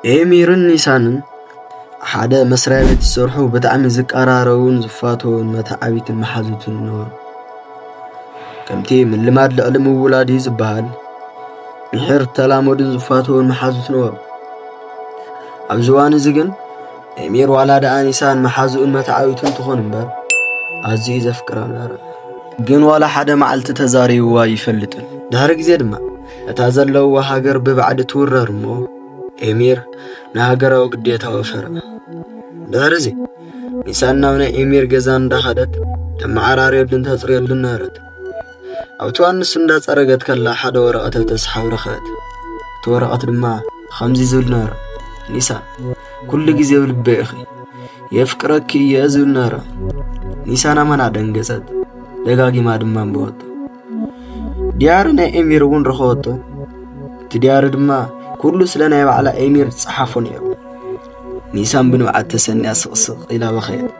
ኤሚርን ኒሳንን ሓደ መስሪያ ቤት ዝሰርሑ ብጣዕሚ ዝቀራረቡን ዝፋተውን መታዓቢትን መሓዙትን ነበሩ። ከምቲ ምልማድ ልዕሊ ምውላድ እዩ ዝበሃል ምሕር ተላሞድን ዝፋተውን መሓዙት ነበሩ። ኣብዚ እዋን እዚ ግን ኤሚር ዋላ ደኣ ኒሳን መሓዙኡን መታዓቢቱን ትኾን እምበር ኣዝዩ ዘፍቅራ ነበረ። ግን ዋላ ሓደ መዓልቲ ተዛሪብዋ ይፈልጥን። ድሕሪ ግዜ ድማ እታ ዘለውዋ ሃገር ብባዕዲ ትውረር እሞ ኤሚር ንሃገራዊ ግዴታ ወፈረ። ድሕሪ እዚ ኒሳን ናብ ናይ ኤሚር ገዛ እንዳኸደት ተመዓራርየሉን ተፅርየሉን ነበረት። ኣብቲ እዋን ንሱ እንዳፀረገት ከላ ሓደ ወረቐት ተሰሓብ ረኸበት። እቲ ወረቐት ድማ ከምዚ ዝብል ነበረ፣ ኒሳን ኩሉ ግዜ ብልበይ ኢኺ የፍቅረኪ እየ ዝብል ነበረ። ኒሳን ኣመና ደንገፀት፣ ደጋጊማ ድማ አንበበቶ። ዲያሪ ናይ ኤሚር እውን ረኸበቶ። እቲ ዲያሪ ድማ ኩሉ ስለ ናይ ባዕላ ኤሚር ዝፀሓፎ ነይሩ። ኒሳን ብንብዓት ተሰኒያ ስቕስቕ ኢላ በኸየት።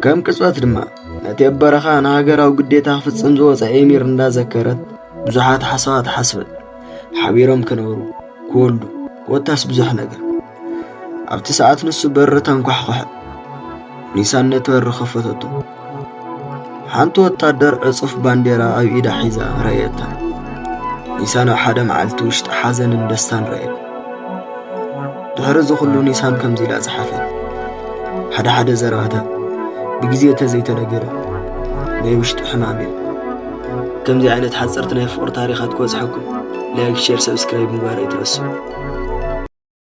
ከም ቅፅበት ድማ ነቲ በረኻ ንሃገራዊ ግዴታ ክፍፅም ዝወፀ ኤሚር እንዳዘከረት ብዙሓት ሓሳባት ሓስበት፣ ሓቢሮም ክነብሩ ክወልዱ ወታስ ብዙሕ ነገር። ኣብቲ ሰዓት ንሱ በሪ ተንኳሕኳሐ። ኒሳን ነቲ በሪ ከፈተቶ። ሓንቲ ወታደር ዕፁፍ ባንዴራ ኣብ ኢዳ ሒዛ ረአየታ። ኒሳን ኣብ ሓደ መዓልቲ ውሽጢ ሓዘንን ደስታን ረአየ። ድሕሪ ዝኹሉ ኒሳን ከምዚ ኢላ ፀሓፈት። ሓደ ሓደ ዘረባታት ብግዜ ተዘይተነገረ ናይ ውሽጢ ሕማም እዩ። ከምዚ ዓይነት ሓፀርቲ ናይ ፍቅሪ ታሪኻት ክበፅሐኩም ላይክ፣ ሼር፣ ሰብስክራይብ ምግባር ኣይትረስዑ።